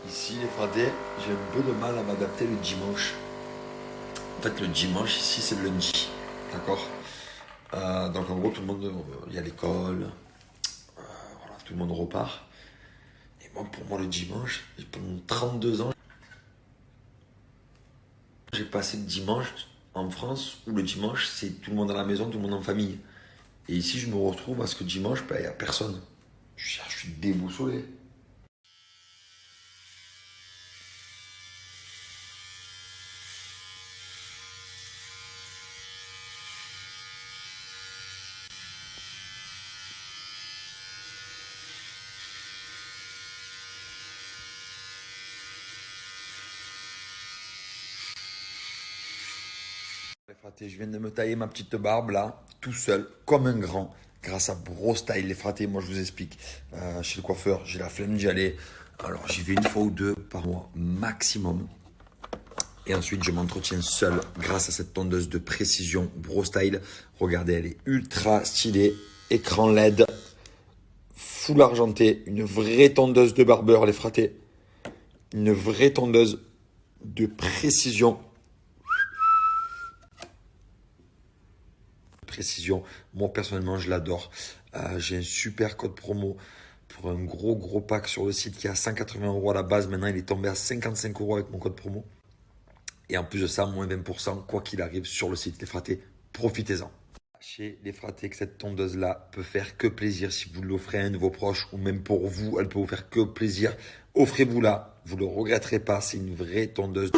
Ici, les fratés, j'ai un peu de mal à m'adapter le dimanche. En fait, le dimanche, ici, c'est le lundi. D'accord. Donc, en gros, tout le monde, il y a l'école, voilà, tout le monde repart. Et moi, pour moi, le dimanche, pendant 32 ans, j'ai passé le dimanche en France où le dimanche, c'est tout le monde à la maison, tout le monde en famille. Et ici, je me retrouve parce que dimanche, il n'y a personne. Je suis déboussolé. Les fratés, je viens de me tailler ma petite barbe là, tout seul, comme un grand, grâce à Bro Style. Les fratés, moi je vous explique. Chez le coiffeur, j'ai la flemme d'y aller. Alors j'y vais une fois ou deux par mois maximum. Et ensuite, je m'entretiens seul grâce à cette tondeuse de précision Bro Style. Regardez, elle est ultra stylée. Écran LED, full argenté, une vraie tondeuse de barbeur, les fratés. Une vraie tondeuse de précision. Moi personnellement je l'adore. J'ai un super code promo pour un gros pack sur le site qui est à 180 € à la base. Maintenant il est tombé à 55 € avec mon code promo. Et en plus de ça, moins 20% quoi qu'il arrive sur le site. Les fratés, profitez-en. Chez les fratés que cette tondeuse là peut faire que plaisir si vous l'offrez à un de vos proches ou même pour vous, elle peut vous faire que plaisir. Offrez-vous la, vous le regretterez pas, c'est une vraie tondeuse.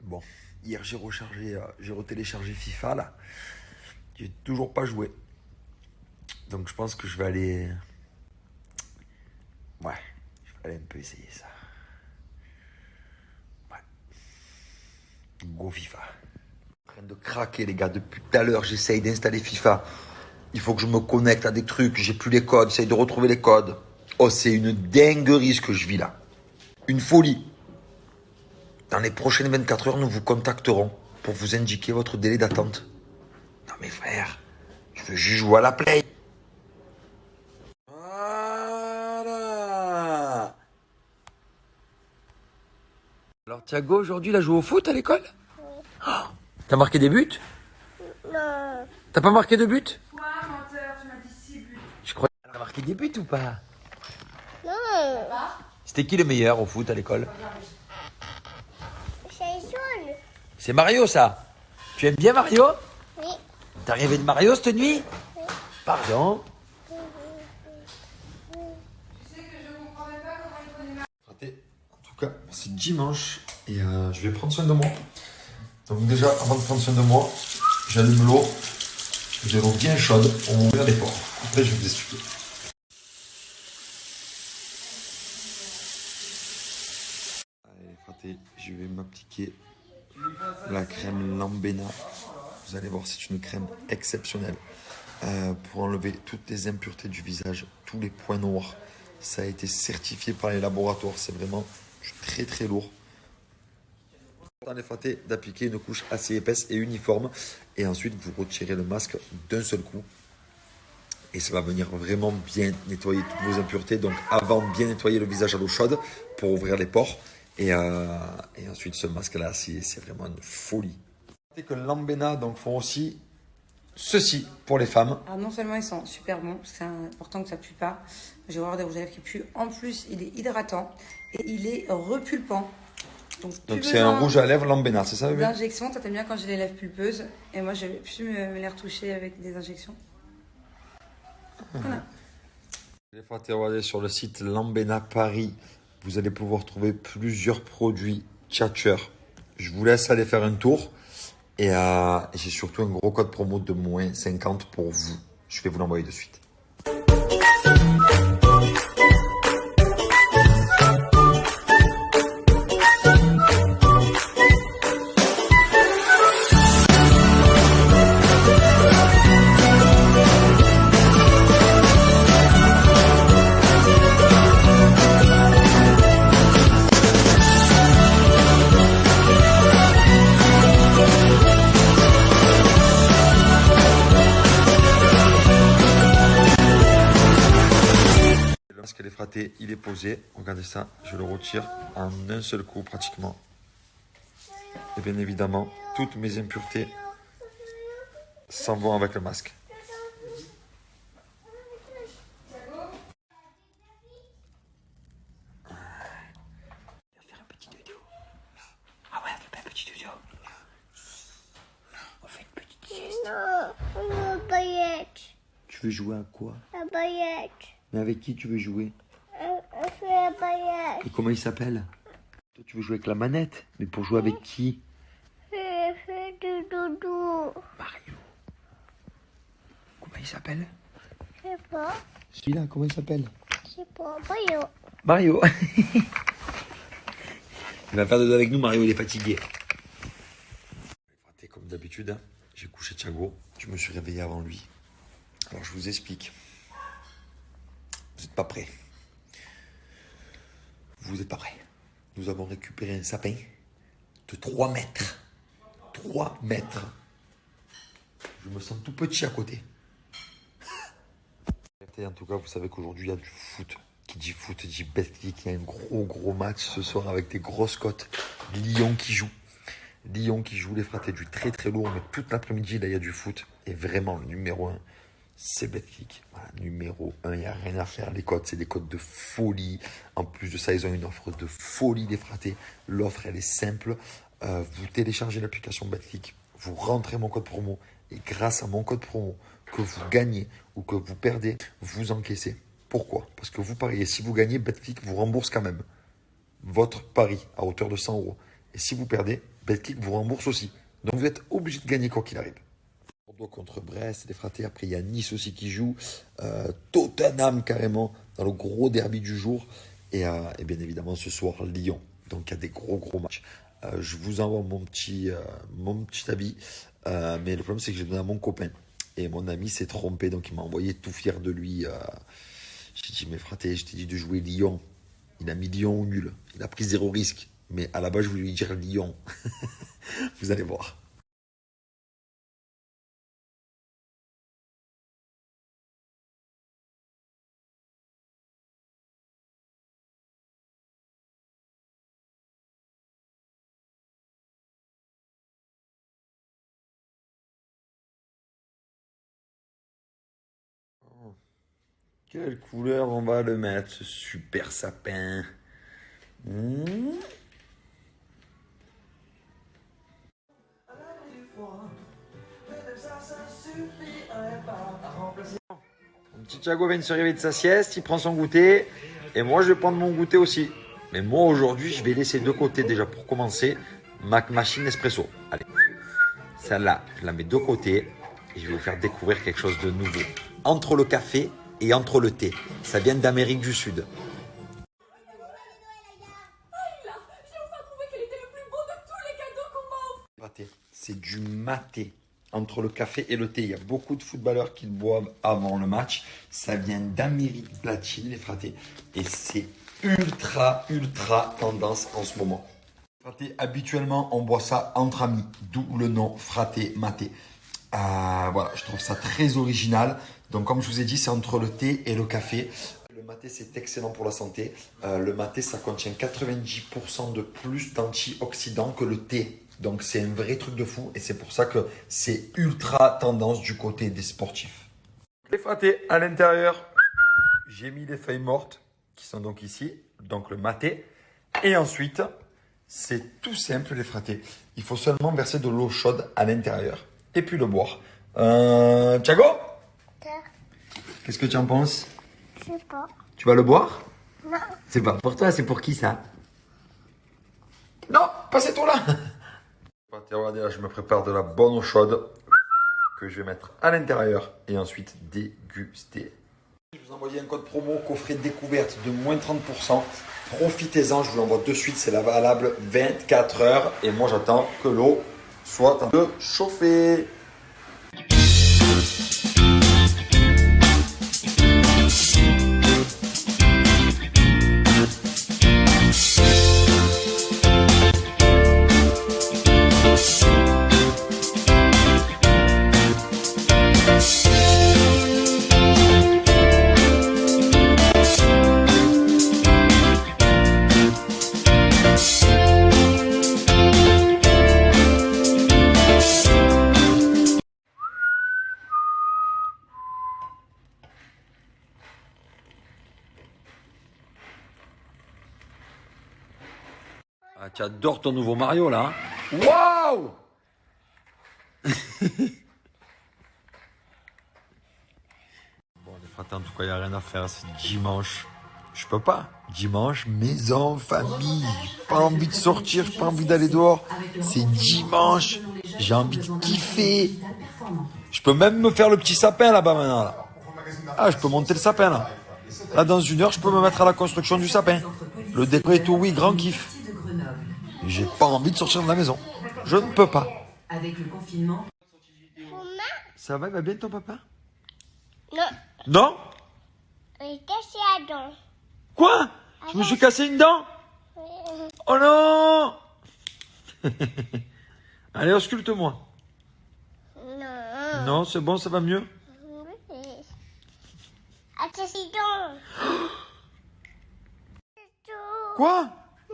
Bon, hier j'ai retéléchargé FIFA là. J'ai toujours pas joué. Donc je pense que je vais aller. Ouais, je vais aller un peu essayer ça. Ouais. Go FIFA. En train de craquer les gars, depuis tout à l'heure j'essaye d'installer FIFA. Il faut que je me connecte à des trucs, j'ai plus les codes, j'essaye de retrouver les codes. Oh, c'est une dinguerie ce que je vis là. Une folie. Dans les prochaines 24 heures, nous vous contacterons pour vous indiquer votre délai d'attente. Non mais frère, je veux juste jouer à la play. Voilà. Alors Thiago, aujourd'hui, il a joué au foot à l'école? Oh, t'as marqué des buts? Non. T'as pas marqué de buts? Toi, menteur, tu m'as dit 6 buts. Je crois. T'as marqué des buts ou pas? Non. C'était qui le meilleur au foot à l'école? C'est jaune. C'est Mario ça. Tu aimes bien Mario? Oui. T'es rêvé de Mario cette nuit? Pardon? Raté. En tout cas, c'est dimanche et je vais prendre soin de moi. Donc déjà, avant de prendre soin de moi, j'allume l'eau. J'ai l'eau bien chaude pour m'ouvrir les pores. Après, je vais vous expliquer. Allez, raté, je vais m'appliquer la crème Lambena. Vous allez voir, c'est une crème exceptionnelle pour enlever toutes les impuretés du visage, tous les points noirs. Ça a été certifié par les laboratoires. C'est vraiment très lourd. Dans les fratés, d'appliquer une couche assez épaisse et uniforme. Et ensuite, vous retirez le masque d'un seul coup. Et ça va venir vraiment bien nettoyer toutes vos impuretés. Donc, avant, bien nettoyer le visage à l'eau chaude pour ouvrir les pores. Et ensuite, ce masque-là, c'est vraiment une folie. Que Lambena donc font aussi ceci pour les femmes. Alors non seulement ils sont super bons, c'est important que ça pue pas. Je vais avoir des rouges à lèvres qui puent. En plus, il est hydratant et il est repulpant. Donc c'est un rouge à lèvres Lambena, c'est ça? D'injection, toi t'aimes bien quand j'ai les lèvres pulpeuses. Et moi, je vais plus me les retoucher avec des injections. Voilà. Les fratés, regardez sur le site Lambena Paris. vous allez pouvoir trouver plusieurs produits Tchatcher. Je vous laisse aller faire un tour. Et j'ai surtout un gros code promo de moins 50 pour vous. Je vais vous l'envoyer de suite. Lorsqu'elle est frattée, il est posé. Regardez ça, je le retire en un seul coup pratiquement. Et bien évidemment, toutes mes impuretés s'en vont avec le masque. Faire un petit dodo. Ah ouais, on fait pas un petit dodo. On fait une petite sieste. Non, la baguette. Tu veux jouer à quoi? La baguette. Mais avec qui tu veux jouer? On fait la baguette. Et comment il s'appelle? Toi, tu veux jouer avec la manette? Mais pour jouer avec qui? Fais du dodo. Mario. Comment il s'appelle? Je sais pas. Celui-là, comment il s'appelle? Je sais pas. Mario. Mario. Il va faire dodo avec nous, Mario, il est fatigué. Comme d'habitude, hein, j'ai couché Thiago, je me suis réveillé avant lui. Alors je vous explique. Vous n'êtes pas prêts. Vous n'êtes pas prêts. Nous avons récupéré un sapin de 3 mètres. 3 mètres. Je me sens tout petit à côté. En tout cas, vous savez qu'aujourd'hui, il y a du foot. Qui dit foot, dit Betclic. Il y a un gros match ce soir avec des grosses cotes. Lyon qui joue. Lyon qui joue, les fratés, du très lourd. Mais toute l'après-midi, là, il y a du foot. Et vraiment, le numéro 1, c'est Betclic. Voilà, numéro 1, il n'y a rien à faire. Les cotes, c'est des cotes de folie. En plus de ça, ils ont une offre de folie, les fratés. L'offre, elle est simple. Vous téléchargez l'application Betclic. Vous rentrez mon code promo. Et grâce à mon code promo, que vous gagnez ou que vous perdez, vous encaissez. Pourquoi? Parce que vous pariez. Si vous gagnez, Betclic vous rembourse quand même votre pari à hauteur de 100 €. Et si vous perdez, Betclic vous rembourse aussi. Donc vous êtes obligé de gagner quoi qu'il arrive. Bordeaux contre Brest, les fratés. Après, il y a Nice aussi qui joue. Tottenham carrément dans le gros derby du jour. Et bien évidemment, ce soir, Lyon. Donc il y a des gros matchs. Je vous envoie mon petit avis. Mais le problème, c'est que j'ai donné à mon copain. Et mon ami s'est trompé. Donc il m'a envoyé tout fier de lui. J'ai dit, mais fraté, je t'ai dit de jouer Lyon. Il a mis Lyon au nul. Il a pris 0 risque. Mais à la base, je voulais lui dire Lyon. Vous allez voir. Quelle couleur on va le mettre, ce super sapin? Mon petit Thiago vient de se réveiller de sa sieste, il prend son goûter. Et moi, je vais prendre mon goûter aussi. Mais moi, aujourd'hui, je vais laisser de côté déjà pour commencer ma machine Nespresso. Allez, celle-là, je la mets de côté. Et je vais vous faire découvrir quelque chose de nouveau. Entre le café et entre le thé. Ça vient d'Amérique du Sud. C'est du maté. Entre le café et le thé, il y a beaucoup de footballeurs qui le boivent avant le match. Ça vient d'Amérique latine, les fratés. Et c'est ultra tendance en ce moment. Fraté, habituellement, on boit ça entre amis. D'où le nom fraté maté. Voilà, je trouve ça très original. Donc, comme je vous ai dit, c'est entre le thé et le café. Le maté, c'est excellent pour la santé. Le maté, ça contient 90% de plus d'antioxydants que le thé. Donc, c'est un vrai truc de fou. Et c'est pour ça que c'est ultra tendance du côté des sportifs. Les fratés, à l'intérieur, j'ai mis les feuilles mortes qui sont donc ici. Donc, le maté. Et ensuite, c'est tout simple, les fratés. Il faut seulement verser de l'eau chaude à l'intérieur. Et puis le boire. Thiago, qu'est-ce que tu en penses? Je sais pas. Tu vas le boire? Non. C'est pas pour toi, c'est pour qui ça? Non, pas cette eau-là. Regardez là, je me prépare de la bonne eau chaude que je vais mettre à l'intérieur et ensuite déguster. Je vous envoie un code promo coffret découverte de moins 30%. Profitez-en, je vous l'envoie de suite, c'est la valable 24 heures. Et moi j'attends que l'eau soit un peu chauffée. Ah, tu adores ton nouveau Mario là. Waouh. Bon, les fratés, en tout cas, il n'y a rien à faire. C'est dimanche. Je peux pas. Dimanche, maison, famille. Pas envie de sortir, j'ai pas envie d'aller dehors. C'est dimanche. J'ai envie de kiffer. Je peux même me faire le petit sapin là-bas maintenant. Là. Ah, je peux monter le sapin là. Là, dans 1 heure, je peux me mettre à la construction du sapin. Le décor et tout, oui, grand kiff. J'ai pas envie de sortir de la maison. Je ne peux pas. Avec le confinement. Ça va, il va bien ton papa? Non. Non? Il est cassé la dent. Quoi? Je me suis cassé une dent? Oh non. Allez, ausculte-moi. Non. Non, c'est bon, ça va mieux? Oui. Attention. Quoi?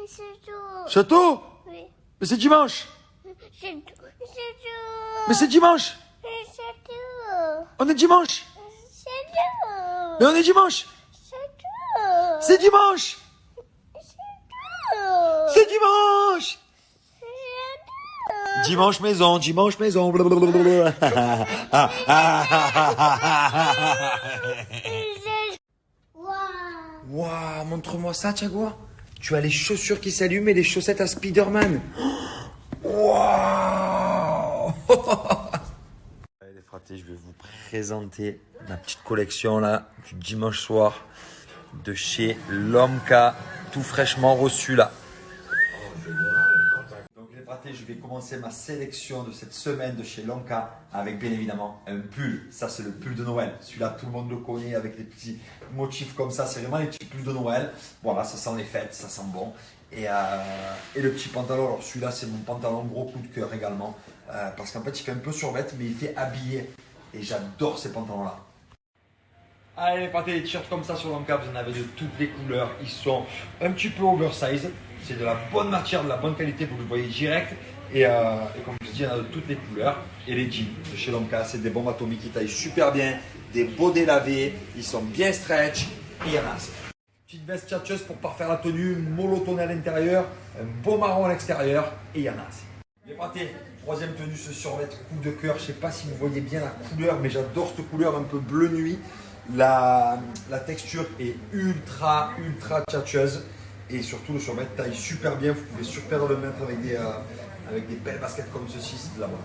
C'est tout. Château? Oui. Mais c'est dimanche. C'est tout. C'est tout. Mais c'est dimanche. C'est tout. On est dimanche. C'est tout. Mais on est dimanche. C'est tout. C'est dimanche. tout. C'est dimanche. C'est tout. Dimanche maison, dimanche maison. Blablabla. Waouh. Waouh, montre-moi ça, Thiago. Tu as les chaussures qui s'allument et les chaussettes à Spider-Man. Waouh. Allez les fratés, je vais vous présenter ma petite collection là du dimanche soir de chez Lomka, tout fraîchement reçu là. Donc les fratés, je vais commencer ma sélection de cette semaine de chez Lomka avec bien évidemment un pull. Ça c'est le pull de Noël. Celui-là tout le monde le connaît avec des petits motifs comme ça. C'est vraiment les petits pulls de Noël. Voilà, ça sent les fêtes, ça sent bon. Et le petit pantalon, alors celui-là c'est mon pantalon gros coup de cœur également. Parce qu'en fait il fait un peu survêt mais il fait habillé. Et j'adore ces pantalons là. Allez les fratés, les t-shirts comme ça sur Lomka, vous en avez de toutes les couleurs. Ils sont un petit peu oversize. C'est de la bonne matière, de la bonne qualité, vous le voyez direct. Et comme je dis, il y en a de toutes les couleurs. Et les jeans de chez Lomka, c'est des bombes atomiques qui taillent super bien. Des beaux délavés, ils sont bien stretch. Et il y en a assez. Petite veste tchatcheuse pour parfaire la tenue, molotonnée à l'intérieur, un beau marron à l'extérieur. Et il y en a assez. Les fratés, troisième tenue, ce survêt coup de cœur. Je ne sais pas si vous voyez bien la couleur, mais j'adore cette couleur un peu bleu nuit. La texture est ultra tchatcheuse. Et surtout, le survêt taille super bien. Vous pouvez super le mettre avec des belles baskets comme ceci. C'est de la bonne.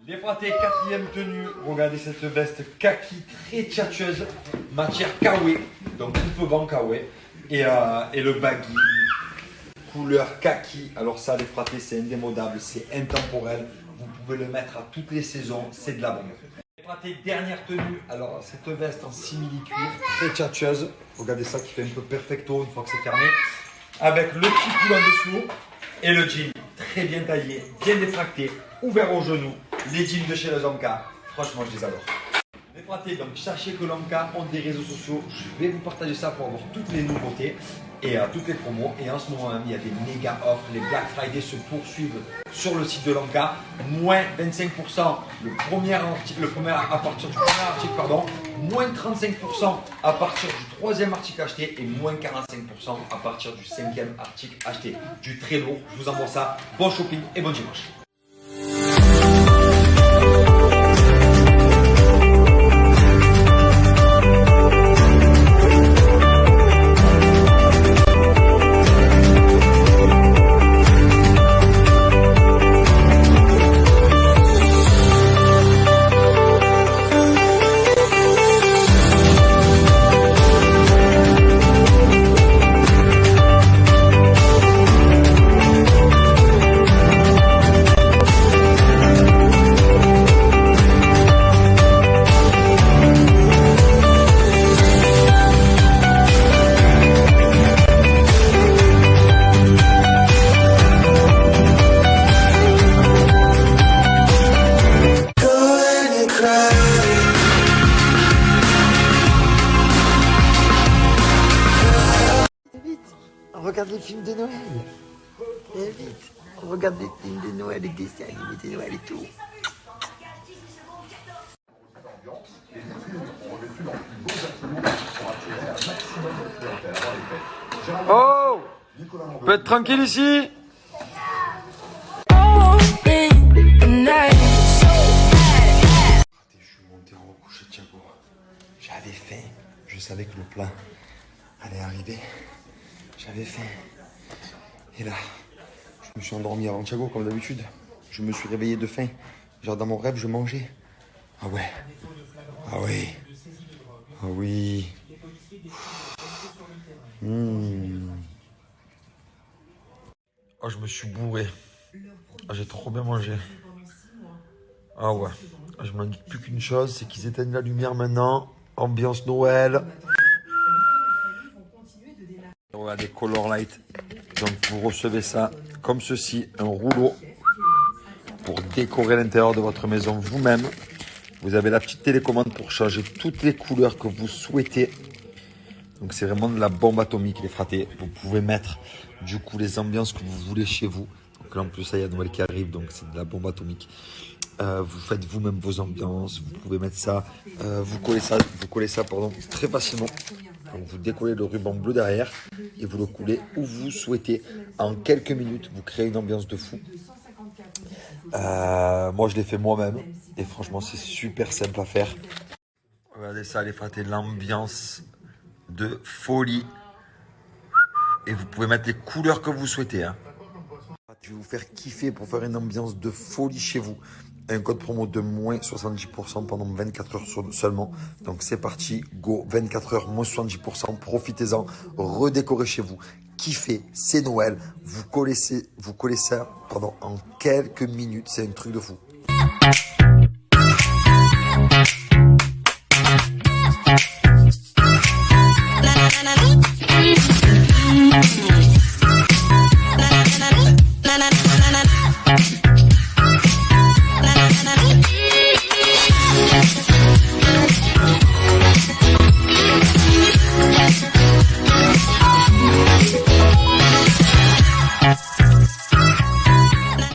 Les fratés, quatrième tenue. Regardez cette veste kaki très tchatcheuse. Matière kawaii. Donc, tout peut vent kawaii. Et le baggy. Couleur kaki. Alors ça, les fratés, c'est indémodable. C'est intemporel. Vous pouvez le mettre à toutes les saisons. C'est de la bonne. Les fratés, dernière tenue. Alors, cette veste en simili-cuir. Très tchatcheuse. Regardez ça qui fait un peu perfecto une fois que c'est fermé. Avec le petit pull en dessous et le jean très bien taillé, bien défracté, ouvert aux genoux. Les jeans de chez Lomka, franchement je les adore. Les fratés, donc sachez que Lomka ont des réseaux sociaux. Je vais vous partager ça pour avoir toutes les nouveautés et toutes les promos. Et en ce moment même, il y a des méga offres. Les Black Friday se poursuivent sur le site de Lomka. Moins 25% le premier à partir du premier article, pardon. Moins 35% à partir du troisième article acheté et moins 45% à partir du cinquième article acheté. Du très lourd, je vous envoie ça. Bon shopping et bon dimanche. Vite, on regarde les films de Noël. Et vite, on regarde les films de Noël, les dessins animés de Noël et tout. Oh, peut être tranquille ici. Je suis monté en haut coucher de Thiago. J'avais faim. Je savais que le plat allait arriver. J'avais faim. Et là, je me suis endormi avant Thiago comme d'habitude. Je me suis réveillé de faim. Genre dans mon rêve, je mangeais. Ah ouais. Ah oui. Ah oui. Oh, je me suis bourré. Ah, j'ai trop bien mangé. Ah ouais. Je m'en dis plus qu'une chose, c'est qu'ils éteignent la lumière maintenant. Ambiance Noël. Regardez, Color Light. Donc vous recevez ça comme ceci, un rouleau pour décorer l'intérieur de votre maison vous-même. Vous avez la petite télécommande pour changer toutes les couleurs que vous souhaitez. Donc c'est vraiment de la bombe atomique les fratés. Vous pouvez mettre du coup les ambiances que vous voulez chez vous. Donc là en plus ça, il y a Noël qui arrive, donc c'est de la bombe atomique. Vous faites vous-même vos ambiances, vous pouvez mettre ça, vous collez ça très facilement. Donc vous décollez le ruban bleu derrière et vous le coulez où vous souhaitez. En quelques minutes, vous créez une ambiance de fou. Moi je l'ai fait moi-même et franchement c'est super simple à faire. Regardez ça les fratés, l'ambiance de folie. Et vous pouvez mettre les couleurs que vous souhaitez. Hein. Je vais vous faire kiffer pour faire une ambiance de folie chez vous. Un code promo de moins 70% pendant 24 heures seulement. Donc c'est parti, go, 24 heures, moins 70%. Profitez-en, redécorez chez vous. Kiffez, c'est Noël. Vous collez ça en quelques minutes. C'est un truc de fou.